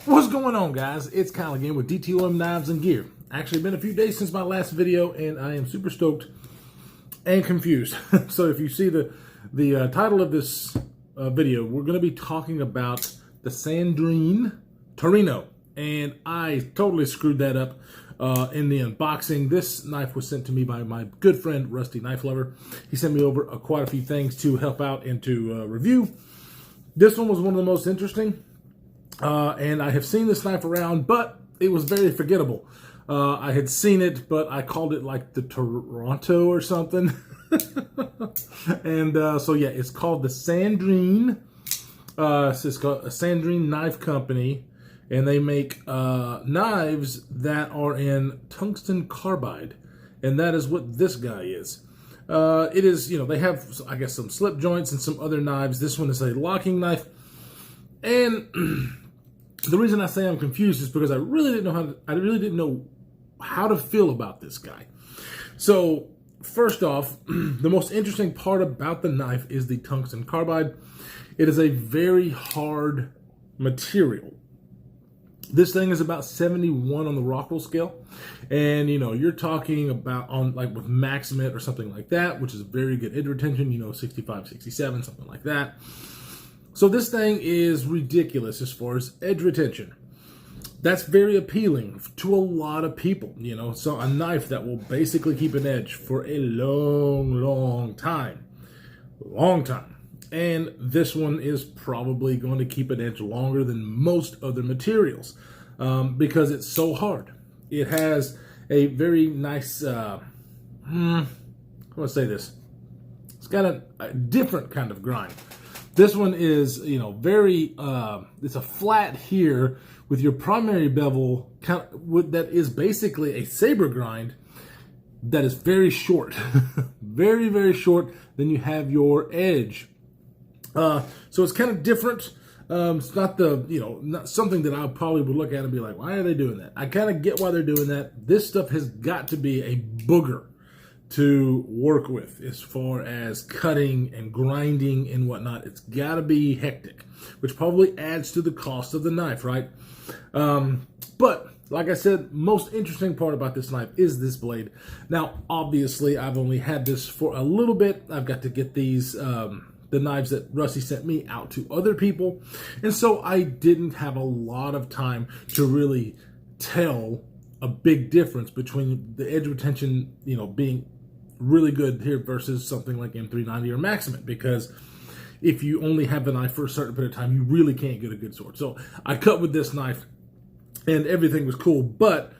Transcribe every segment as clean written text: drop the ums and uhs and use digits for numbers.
What's going on, guys? It's Kyle again with DTOM Knives and Gear. Actually, been a few days since my last video, and I am super stoked and confused. So if you see the title of this video, we're going to be talking about the Sandrin Torino, and I totally screwed that up in the unboxing. This knife was sent to me by my good friend, Rusty Knife Lover. He sent me over quite a few things to help out and to review. This one was one of the most interesting. And I have seen this knife around, but it was very forgettable. I had seen it, but I called it like the Toronto or something. And so yeah, it's called the Sandrin. It's called a Sandrin Knife Company, and they make knives that are in tungsten carbide, and that is what this guy is. It is, you know, they have, I guess, some slip joints and some other knives. This one is a locking knife, and the reason I say I'm confused is because I really didn't know how to feel about this guy. So first off, the most interesting part about the knife is the tungsten carbide. It is a very hard material. This thing is about 71 on the Recoil scale, and you know, you're talking about on like with Maximate or something like that, which is very good edge retention, you know, 65, 67, something like that. So this thing is ridiculous as far as edge retention. That's very appealing to a lot of people, you know. So a knife that will basically keep an edge for a long time. And this one is probably going to keep an edge longer than most other materials because it's so hard. It has a very nice, how do I say this? It's got a different kind of grind. This one is, you know, very, it's a flat here with your primary bevel that is basically a saber grind that is very short, very short. Then you have your edge. So it's kind of different. It's not not something that I probably would look at and be like, why are they doing that? I kind of get why they're doing that. This stuff has got to be a booger to work with as far as cutting and grinding and whatnot. It's got to be hectic, which probably adds to the cost of the knife, right? But like I said, most interesting part about this knife is this blade. Now, obviously, I've only had this for a little bit. I've got to get these, the knives that Rusty sent me out to other people. And so I didn't have a lot of time to really tell a big difference between the edge retention, you know, being really good here versus something like M390 or Maximate, because if you only have the knife for a certain period of time, you really can't get a good sword. So I cut with this knife and everything was cool, but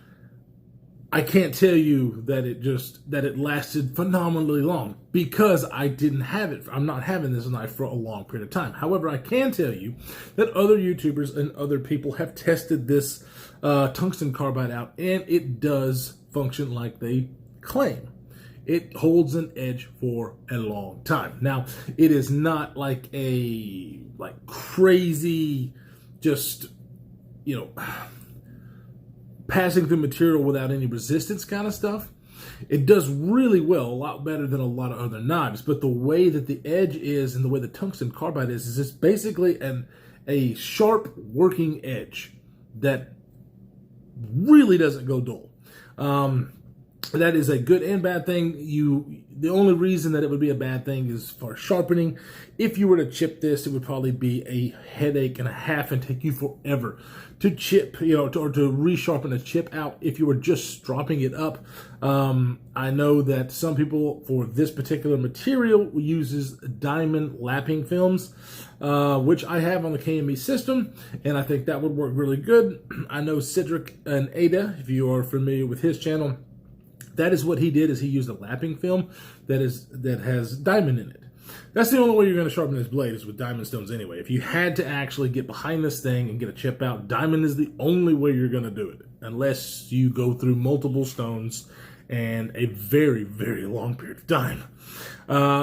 I can't tell you that it lasted phenomenally long because I didn't have it. I'm not having this knife for a long period of time. However, I can tell you that other YouTubers and other people have tested this tungsten carbide out, and it does function like they claim. It holds an edge for a long time. Now, it is not like a crazy, just, you know, passing through material without any resistance kind of stuff. It does really well, a lot better than a lot of other knives. But the way that the edge is and the way the tungsten carbide is it's basically a sharp working edge that really doesn't go dull. That is a good and bad thing. The only reason that it would be a bad thing is for sharpening. If you were to chip this, it would probably be a headache and a half and take you forever to chip, you know, or to resharpen a chip out if you were just stropping it up. I know that some people for this particular material uses diamond lapping films, which I have on the KME system, and I think that would work really good. I know Cedric and Ada, if you are familiar with his channel, that is what he did, is he used a lapping film that has diamond in it. That's the only way you're going to sharpen this blade is with diamond stones anyway. If you had to actually get behind this thing and get a chip out, diamond is the only way you're going to do it, unless you go through multiple stones and a very long period of time.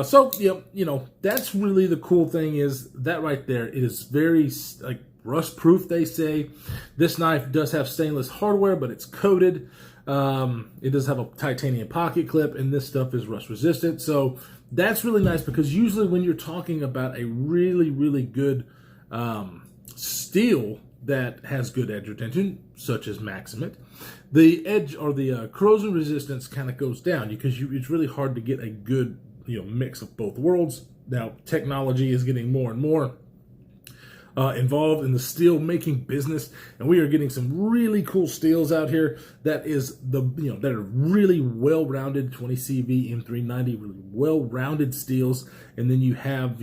So, you know, that's really the cool thing is that right there. It is very, like, rust proof, they say. This knife does have stainless hardware, but it's coated. It does have a titanium pocket clip, and this stuff is rust resistant. So that's really nice, because usually when you're talking about a really good steel that has good edge retention, such as Maximate, the edge or the corrosion resistance kind of goes down because it's really hard to get a good mix of both worlds. Now, technology is getting more and more involved in the steel making business, and we are getting some really cool steels out here that are really well-rounded 20 CV M390, really well-rounded steels. And then you have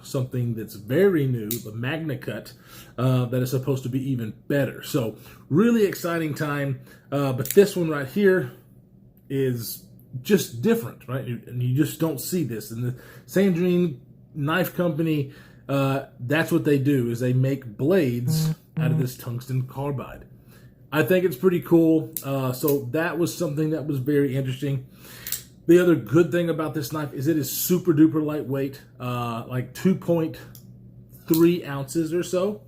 something that's very new, the Magna Cut, that is supposed to be even better. So really exciting time. But this one right here is just different, right? And you just don't see this. And the Sandrin Knife Company, that's what they do, is they make blades out of this tungsten carbide. I think it's pretty cool. So that was something that was very interesting. The other good thing about this knife is it is super duper lightweight, like 2.3 ounces or so.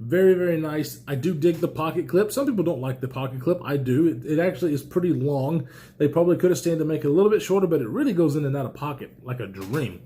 Very, very nice. I do dig the pocket clip. Some people don't like the pocket clip. I do. It actually is pretty long. They probably could have stayed to make it a little bit shorter, but it really goes in and out of pocket like a dream.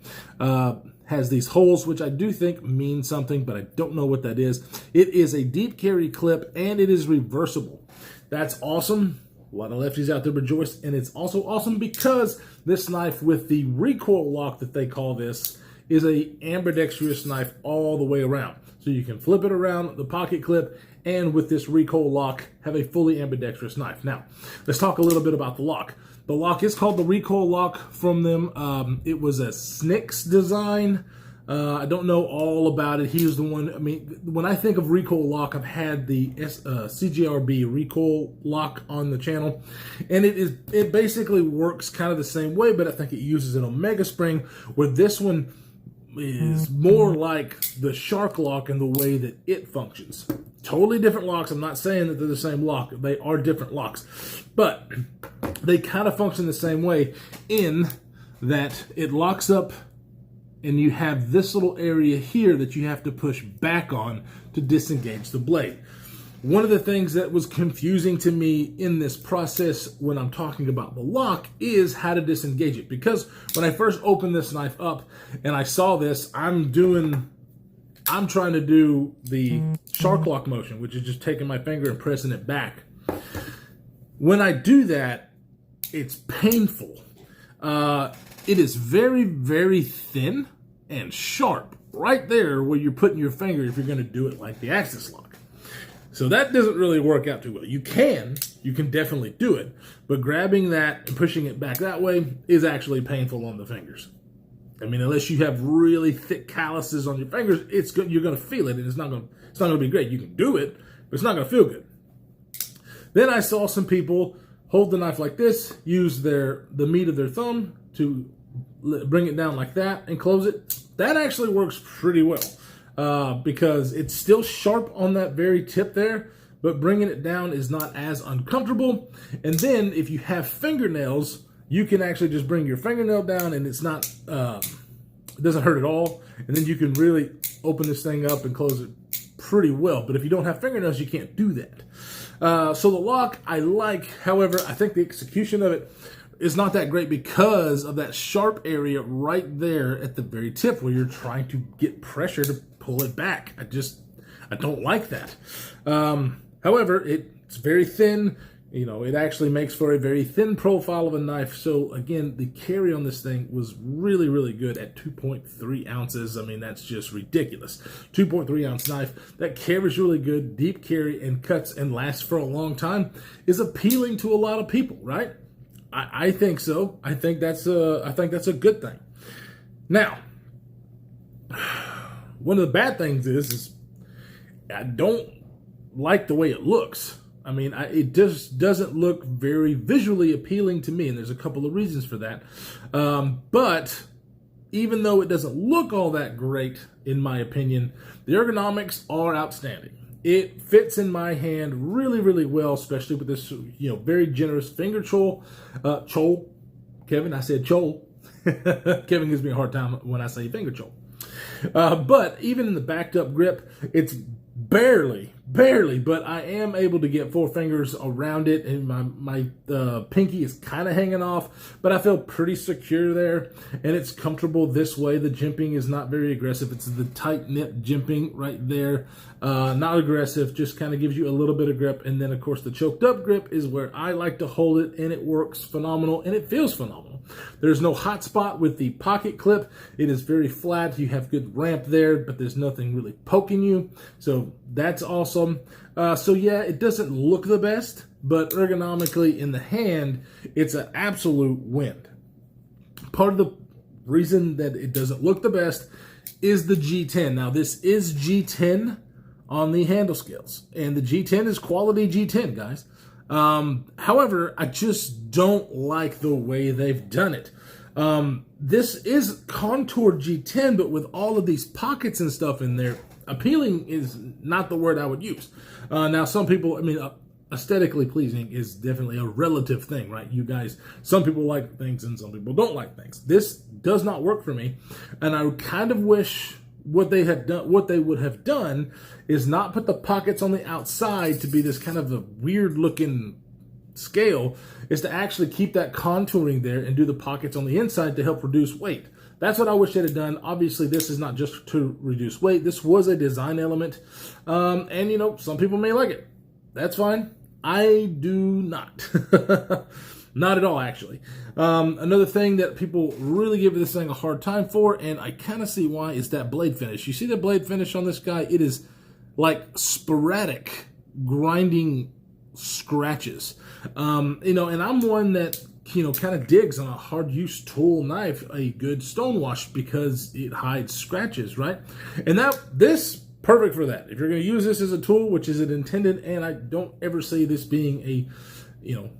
Has these holes, which I do think mean something, but I don't know what that is. It is a deep carry clip, and it is reversible. That's awesome. A lot of lefties out there rejoice, and it's also awesome because this knife with the recoil lock that they call this is a ambidextrous knife all the way around. So you can flip it around the pocket clip, and with this recoil lock, have a fully ambidextrous knife. Now, let's talk a little bit about the lock. The lock is called the Recoil lock from them. It was a Snicks design. I don't know all about it. He was the one. I mean, when I think of Recoil lock, I've had the CGRB Recoil lock on the channel, and it basically works kind of the same way, but I think it uses an Omega spring, where this one is more like the Shark lock in the way that it functions. Totally different locks. I'm not saying that they're the same lock. They are different locks, but they kind of function the same way in that it locks up and you have this little area here that you have to push back on to disengage the blade. One of the things that was confusing to me in this process when I'm talking about the lock is how to disengage it. Because when I first opened this knife up and I saw this, I'm trying to do the Shark lock motion, which is just taking my finger and pressing it back. When I do that, it's painful. It is very, very thin and sharp right there where you're putting your finger if you're going to do it like the Axis lock. So that doesn't really work out too well. You can definitely do it, but grabbing that and pushing it back that way is actually painful on the fingers. I mean, unless you have really thick calluses on your fingers, you're going to feel it, and it's not going to be great. You can do it, but it's not going to feel good. Then I saw some people hold the knife like this, use the meat of their thumb to bring it down like that and close it. That actually works pretty well because it's still sharp on that very tip there, but bringing it down is not as uncomfortable. And then if you have fingernails, you can actually just bring your fingernail down and it's not, it doesn't hurt at all. And then you can really open this thing up and close it pretty well. But if you don't have fingernails, you can't do that. So the lock I like, however, I think the execution of it is not that great because of that sharp area right there at the very tip where you're trying to get pressure to pull it back. I don't like that. However, it's very thin. You know, it actually makes for a very thin profile of a knife. So again, the carry on this thing was really, really good at 2.3 ounces. I mean, that's just ridiculous. 2.3 ounce knife that carries really good, deep carry, and cuts and lasts for a long time is appealing to a lot of people, right? I think so. I think that's a good thing. Now, one of the bad things is I don't like the way it looks. I mean, it just doesn't look very visually appealing to me, and there's a couple of reasons for that. But even though it doesn't look all that great, in my opinion, the ergonomics are outstanding. It fits in my hand really, really well, especially with this, very generous finger chole. Kevin, I said chole. Kevin gives me a hard time when I say finger chole. But even in the backed up grip, it's barely, but I am able to get 4 fingers around it, and my pinky is kind of hanging off, but I feel pretty secure there, and it's comfortable this way. The jimping is not very aggressive. It's the tight-knit jimping right there. Not aggressive, just kind of gives you a little bit of grip, and then, of course, the choked up grip is where I like to hold it, and it works phenomenal, and it feels phenomenal. There's no hot spot with the pocket clip. It is very flat. You have good ramp there, but there's nothing really poking you. So that's awesome. So yeah, it doesn't look the best, but ergonomically in the hand, it's an absolute win. Part of the reason that it doesn't look the best is the G10. Now this is G10 on the handle scales, and the G10 is quality G10, guys. However, I just don't like the way they've done it. This is contoured G10, but with all of these pockets and stuff in there, appealing is not the word I would use. Now, some people, I mean, aesthetically pleasing is definitely a relative thing, right? You guys, some people like things and some people don't like things. This does not work for me, and I kind of wish what they would have done is not put the pockets on the outside to be this kind of a weird looking scale, is to actually keep that contouring there and do the pockets on the inside to help reduce weight. That's what I wish they'd have done. Obviously, this is not just to reduce weight. This was a design element. And, you know, some people may like it. That's fine. I do not. Not at all, actually. Another thing that people really give this thing a hard time for, and I kind of see why, is that blade finish. You see the blade finish on this guy? It is like sporadic grinding scratches. You know, and I'm one that, you know, kind of digs on a hard use tool knife a good stone wash because it hides scratches, right? And this perfect for that. If you're going to use this as a tool, which is it intended, and I don't ever see this being a, you know,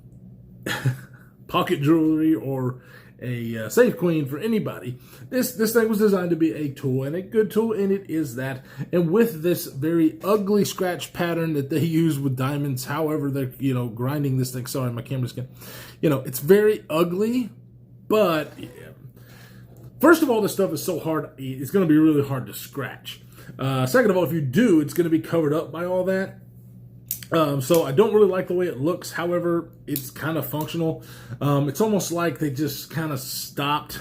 pocket jewelry or a safe queen for anybody. This thing was designed to be a tool, and a good tool, and it is that. And with this very ugly scratch pattern that they use with diamonds, however they're, you know, grinding this thing. Sorry, my camera's getting, you know, it's very ugly, but yeah. First of all, this stuff is so hard, it's going to be really hard to scratch. Second of all, if you do, it's going to be covered up by all that. So I don't really like the way it looks. However, it's kind of functional. It's almost like they just kind of stopped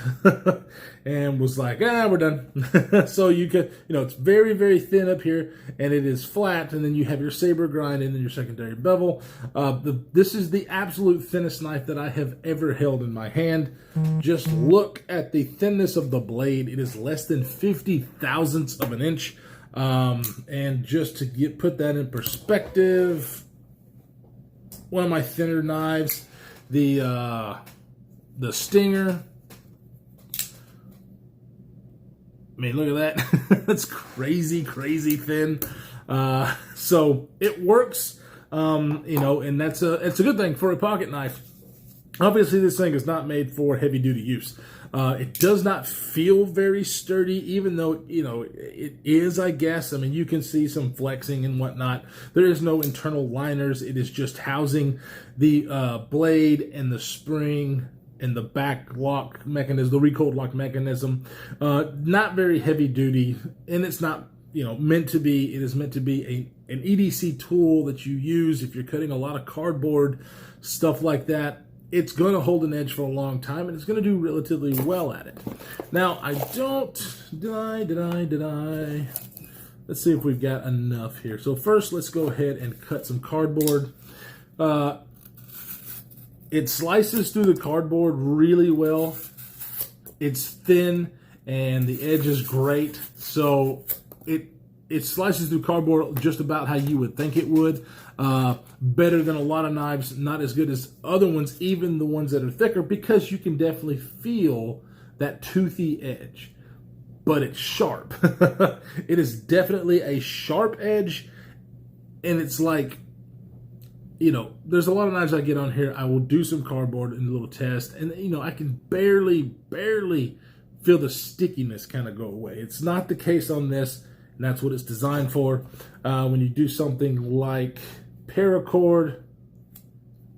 and was like, we're done. So you could, you know, it's very, very thin up here, and it is flat, and then you have your saber grind and then your secondary bevel. This is the absolute thinnest knife that I have ever held in my hand. Just look at the thinness of the blade. It is less than 50 thousandths of an inch. And just to put that in perspective, one of my thinner knives, the Stinger. I mean, look at that. That's crazy, crazy thin. So it works, you know, and it's a good thing for a pocket knife. Obviously, this thing is not made for heavy-duty use. It does not feel very sturdy, even though, you know, it is, I guess. I mean, you can see some flexing and whatnot. There is no internal liners. It is just housing the blade and the spring and the back lock mechanism, the recoil lock mechanism. Not very heavy-duty, and it's not, you know, meant to be. It is meant to be an EDC tool that you use if you're cutting a lot of cardboard, stuff like that. It's going to hold an edge for a long time, and it's going to do relatively well at it. Now, did I? Let's see if we've got enough here. So first, let's go ahead and cut some cardboard. It slices through the cardboard really well. It's thin, and the edge is great. So it slices through cardboard just about how you would think it would. Better than a lot of knives, not as good as other ones, even the ones that are thicker, because you can definitely feel that toothy edge. But it's sharp. It is definitely a sharp edge, and it's like, you know, there's a lot of knives I get on here. I will do some cardboard in a little test, and, you know, I can barely feel the stickiness kind of go away. It's not the case on this, and that's what it's designed for. When you do something like paracord,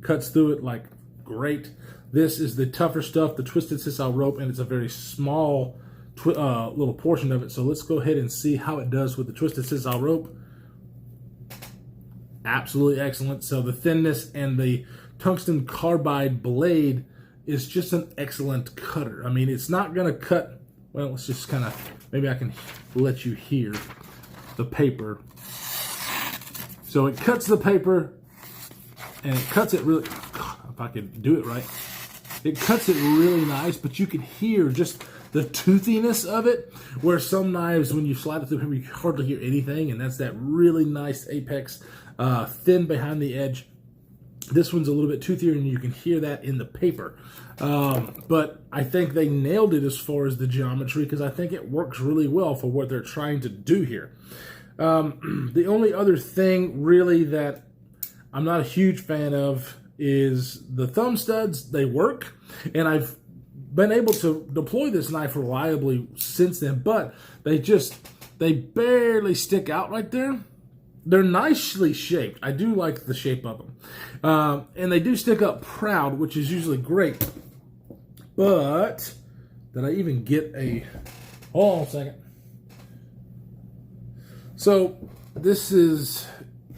cuts through it like great. This is the tougher stuff, the twisted sisal rope, and it's a very small little portion of it. So let's go ahead and see how it does with the twisted sisal rope. absolutely excellent. So the thinness and the tungsten carbide blade is just an excellent cutter. I mean, it's not going to cut, well, let's just kind of, maybe I can let you hear the paper. So it cuts the paper, and it cuts it really, if I could do it right, it cuts it really nice, but you can hear just the toothiness of it, where some knives, when you slide it through paper, you hardly hear anything, and that's that really nice apex, thin behind the edge. This one's a little bit toothier, and you can hear that in the paper. But I think they nailed it as far as the geometry, because I think it works really well for what they're trying to do here. The only other thing really that I'm not a huge fan of is the thumb studs. They work, and I've been able to deploy this knife reliably since then, but they barely stick out right there. They're nicely shaped. I do like the shape of them. And they do stick up proud, which is usually great. But, did I even get a... Hold on a second. So, this is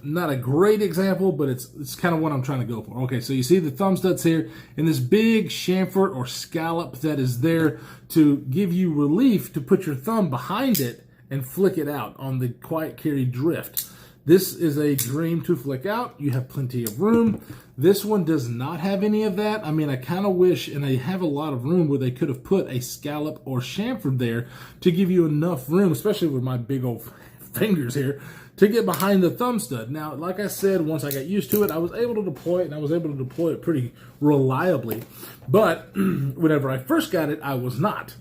not a great example, but it's kind of what I'm trying to go for. Okay, so you see the thumb studs here, and this big chamfer or scallop that is there to give you relief to put your thumb behind it and flick it out on the quiet carry drift. This is a dream to flick out. You have plenty of room. This one does not have any of that. I mean, I kind of wish, and they have a lot of room where they could have put a scallop or chamfer there to give you enough room, especially with my big old fingers here, to get behind the thumb stud. Now, like I said, once I got used to it, I was able to deploy it, and I was able to deploy it pretty reliably. But whenever I first got it, I was not.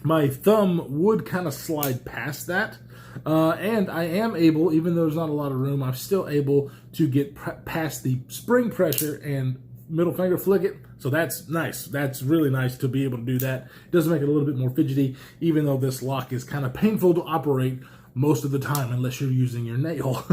My thumb would kind of slide past that. And I am able, even though there's not a lot of room, I'm still able to get past the spring pressure and middle finger flick it. So that's nice. That's really nice to be able to do that. It does make it a little bit more fidgety, even though this lock is kind of painful to operate most of the time unless you're using your nail.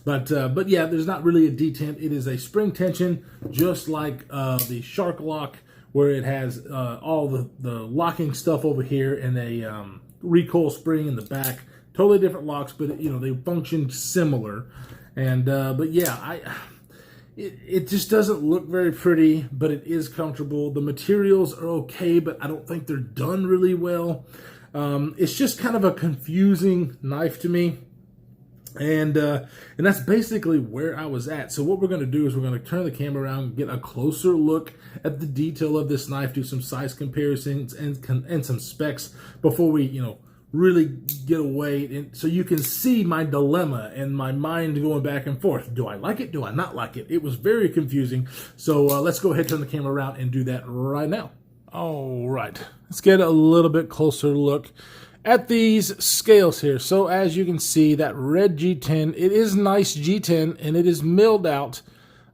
But yeah, there's not really a detent. It is a spring tension, just like the Shark lock, where it has all the locking stuff over here and a recoil spring in the back. Totally different locks, but you know, they function similar. And but yeah, it just doesn't look very pretty, but it is comfortable. The materials are okay, but I don't think they're done really well. It's just kind of a confusing knife to me. And that's basically where I was at. So what we're going to do is we're going to turn the camera around, get a closer look at the detail of this knife, do some size comparisons and some specs before we, you know, really get away. And so you can see my dilemma and my mind going back and forth. Do I like it? Do I not like it? It was very confusing. So let's go ahead, turn the camera around and do that right now. All right, let's get a little bit closer look at these scales here. So as you can see, that red G10, it is nice G10, and it is milled out.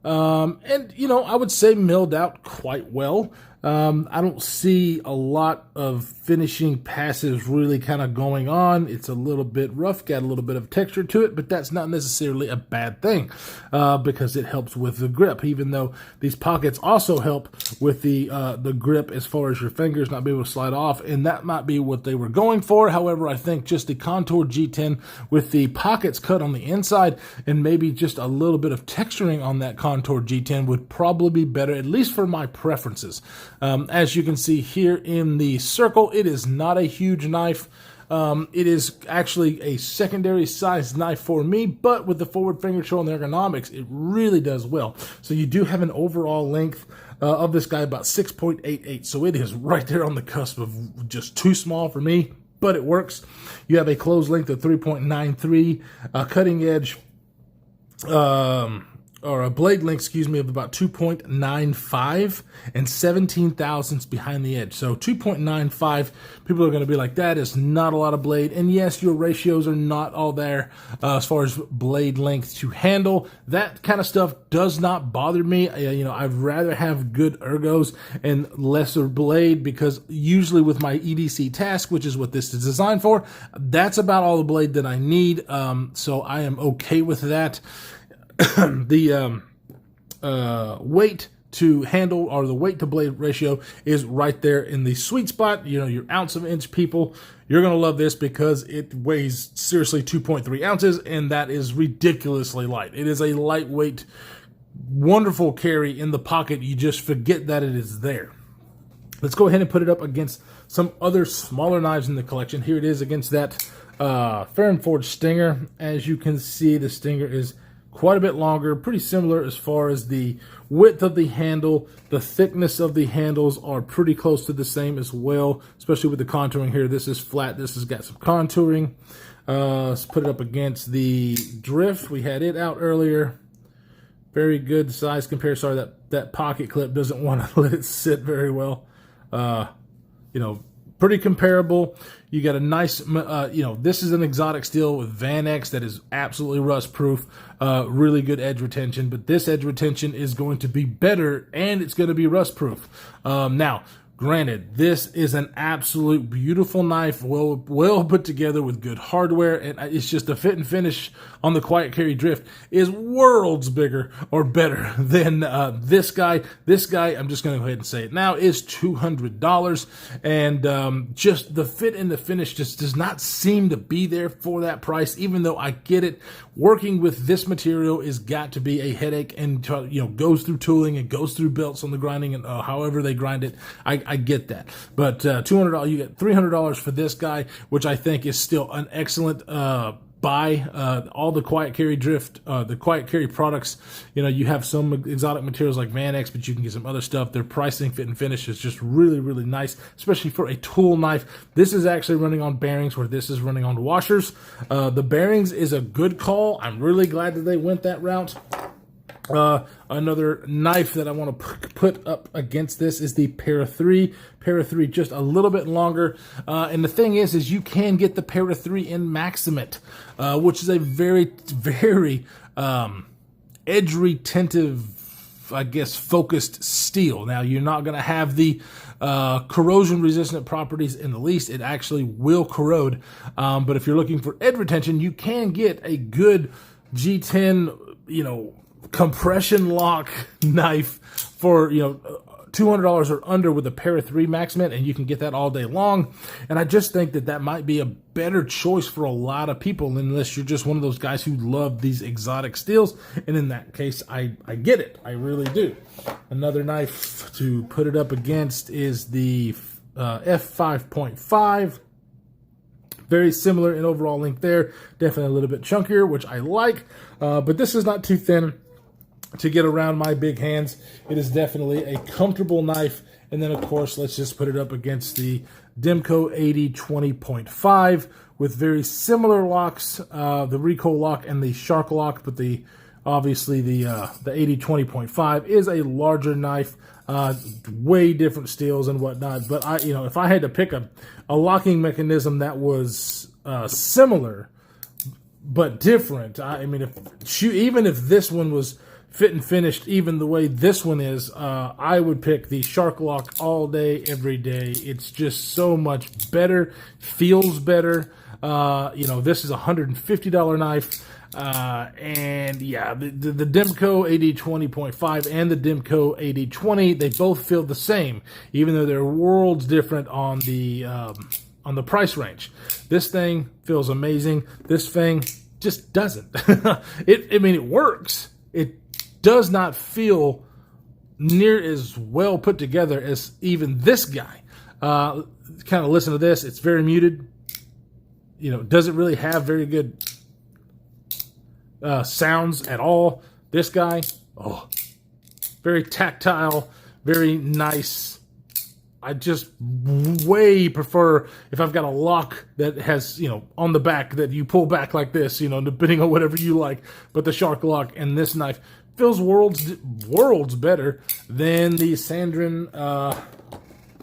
And, you know, I would say milled out quite well. I don't see a lot of finishing passes really kind of going on. It's a little bit rough, got a little bit of texture to it, but that's not necessarily a bad thing because it helps with the grip, even though these pockets also help with the grip as far as your fingers not being able to slide off, and that might be what they were going for. However, I think just the contour G10 with the pockets cut on the inside and maybe just a little bit of texturing on that contour G10 would probably be better, at least for my preferences. As you can see here in the circle, it is not a huge knife. It is actually a secondary size knife for me, but with the forward finger control and the ergonomics, it really does well. So you do have an overall length of this guy about 6.88. So it is right there on the cusp of just too small for me, but it works. You have a closed length of 3.93, cutting edge, or a blade length, excuse me, of about 2.95 and 17 thousandths behind the edge. So 2.95, people are going to be like, that is not a lot of blade. And yes, your ratios are not all there as far as blade length to handle. That kind of stuff does not bother me. You know, I'd rather have good ergos and lesser blade, because usually with my EDC task, which is what this is designed for, that's about all the blade that I need. So I am okay with that. The weight to handle, or the weight to blade ratio, is right there in the sweet spot. You know, your ounce of inch people, you're going to love this because it weighs seriously 2.3 ounces, and that is ridiculously light. It is a lightweight, wonderful carry in the pocket. You just forget that it is there. Let's go ahead and put it up against some other smaller knives in the collection. Here it is against that Fahrenforge Stinger. As you can see, the Stinger is quite a bit longer, pretty similar as far as the width of the handle. The thickness of the handles are pretty close to the same as well, especially with the contouring here. This is flat, this has got some contouring. Let's put it up against the Drift. We had it out earlier. Very good size compare. Sorry, that pocket clip doesn't want to let it sit very well. You know, pretty comparable. You got a nice, you know, this is an exotic steel with Van X that is absolutely rust proof, really good edge retention, but this edge retention is going to be better, and it's going to be rust proof. Now, granted, this is an absolute beautiful knife, well put together with good hardware, and it's just the fit and finish on the Quiet Carry Drift is worlds bigger or better than this guy. This guy, I'm just going to go ahead and say it now, is $200, and just the fit and the finish just does not seem to be there for that price, even though I get it. Working with this material is got to be a headache, and you know, goes through tooling and goes through belts on the grinding, and however they grind it. I get that, but $200, you get $300 for this guy, which I think is still an excellent buy. All the Quiet Carry Drift, the Quiet Carry products, you know, you have some exotic materials like Van X, but you can get some other stuff. Their pricing, fit, and finish is just really, really nice, especially for a tool knife. This is actually running on bearings, where this is running on washers. The bearings is a good call. I'm really glad that they went that route. Another knife that I want to put up against this is the Para 3. Para 3 just a little bit longer. And the thing is you can get the Para 3 in Maximate, which is a very, very edge retentive, I guess, focused steel. Now, you're not going to have the corrosion resistant properties in the least. It actually will corrode. But if you're looking for edge retention, you can get a good G10, you know, compression lock knife for, you know, $200 or under with a Para 3 Maximate, and you can get that all day long. And I just think that that might be a better choice for a lot of people, unless you're just one of those guys who love these exotic steels. And in that case, I get it. I really do. Another knife to put it up against is the F5.5. Very similar in overall length there. Definitely a little bit chunkier, which I like. But this is not too thin to get around my big hands. It is definitely a comfortable knife. And then, of course, let's just put it up against the Demco 8020.5 with very similar locks, the Recoil lock and the Shark lock, but obviously the 8020.5 is a larger knife, way different steels and whatnot. But you know, if I had to pick a locking mechanism that was similar but different, I mean, even if this one was fit and finished even the way this one is, I would pick the Shark lock all day, every day. It's just so much better, feels better. You know, this is a $150 knife. And yeah, the Demco 8020.5 and the Demco 8020, they both feel the same, even though they're worlds different on the price range. This thing feels amazing. This thing just doesn't. I mean, it works. It does not feel near as well put together as even this guy. Kind of listen to this. It's very muted. You know, doesn't really have very good sounds at all. This guy, oh, very tactile, very nice. I just way prefer if I've got a lock that has, you know, on the back that you pull back like this, you know, depending on whatever you like. But the Shark lock and this knife feels worlds better than the Sandrin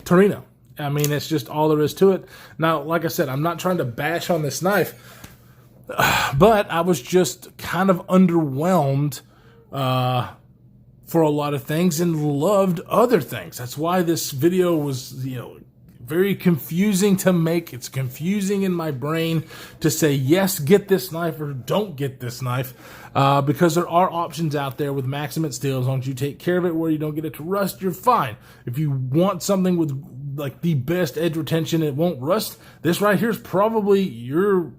Torino. I mean, it's just all there is to it. Now, like I said, I'm not trying to bash on this knife, but I was just kind of underwhelmed for a lot of things and loved other things. That's why this video was, you know, very confusing to make. It's confusing in my brain to say, yes, get this knife or don't get this knife, because there are options out there with Maximum Steel. As long as you take care of it where you don't get it to rust, you're fine. If you want something with like the best edge retention, it won't rust, this right here is probably your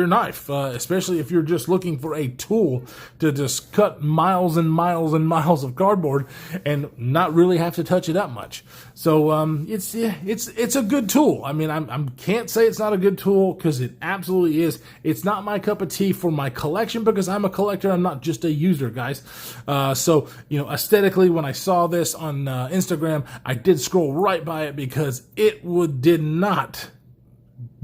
knife, especially if you're just looking for a tool to just cut miles and miles and miles of cardboard and not really have to touch it up much. So it's a good tool. I mean, I can't say it's not a good tool, because it absolutely is. It's not my cup of tea for my collection, because I'm a collector. I'm not just a user, guys. So aesthetically, when I saw this on Instagram, I did scroll right by it because it did not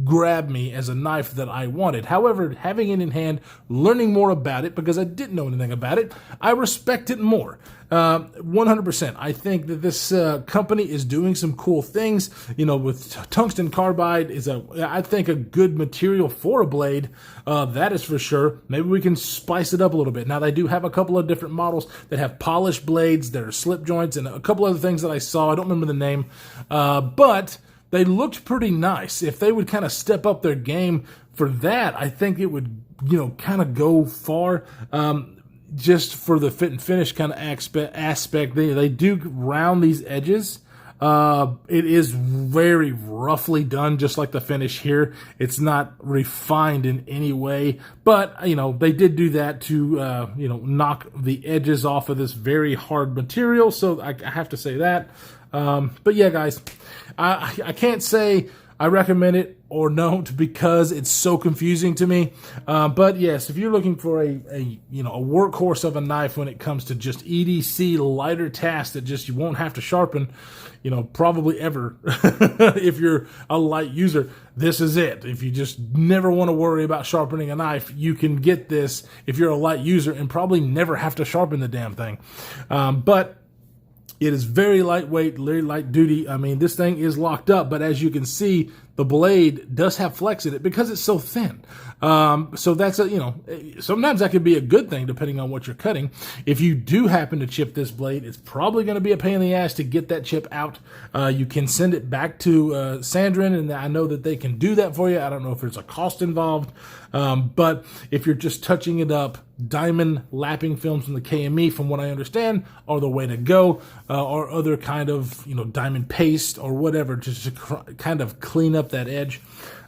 grab me as a knife that I wanted. However, having it in hand, learning more about it, because I didn't know anything about it, I respect it more. 100%. I think that this company is doing some cool things. With tungsten carbide is I think a good material for a blade. That is for sure. Maybe we can spice it up a little bit. Now, they do have a couple of different models that have polished blades, that are slip joints, and a couple other things that I saw. I don't remember the name, but they looked pretty nice. If they would kind of step up their game for that, I think it would, kind of go far. Just for the fit and finish kind of aspect, they do round these edges. It is very roughly done, just like the finish here. It's not refined in any way, but they did do that to knock the edges off of this very hard material. So I have to say that. But yeah, guys, I can't say I recommend it or don't, because it's so confusing to me. But yes, if you're looking for a workhorse of a knife when it comes to just EDC lighter tasks that just you won't have to sharpen, probably ever, if you're a light user, this is it. If you just never want to worry about sharpening a knife, you can get this if you're a light user and probably never have to sharpen the damn thing. But it is very lightweight, very light duty. I mean, this thing is locked up, but as you can see, the blade does have flex in it because it's so thin. So that's sometimes that could be a good thing depending on what you're cutting. If you do happen to chip this blade, it's probably going to be a pain in the ass to get that chip out. You can send it back to Sandrin, and I know that they can do that for you. I don't know if there's a cost involved, but if you're just touching it up, diamond lapping films from the KME, from what I understand, are the way to go, or other kind of diamond paste or whatever, just to kind of clean up that edge.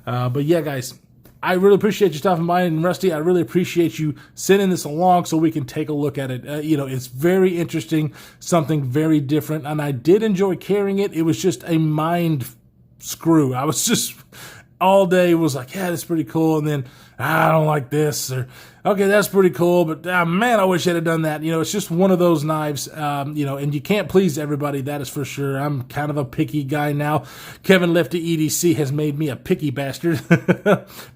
But yeah, guys, I really appreciate you stopping by, and Rusty, I really appreciate you sending this along so we can take a look at it. It's very interesting, something very different, and I did enjoy carrying it. It was just a mind screw. I was just all day was like, yeah, that's pretty cool, and then I don't like this, or okay, that's pretty cool, but man, I wish I'd have done that. It's just one of those knives, and you can't please everybody, that is for sure. I'm kind of a picky guy now. Kevin Lefty EDC has made me a picky bastard.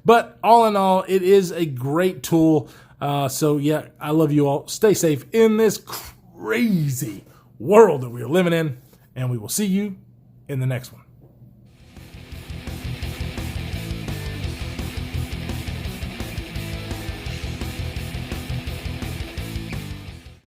But all in all, it is a great tool. So yeah, I love you all. Stay safe in this crazy world that we are living in, and we will see you in the next one.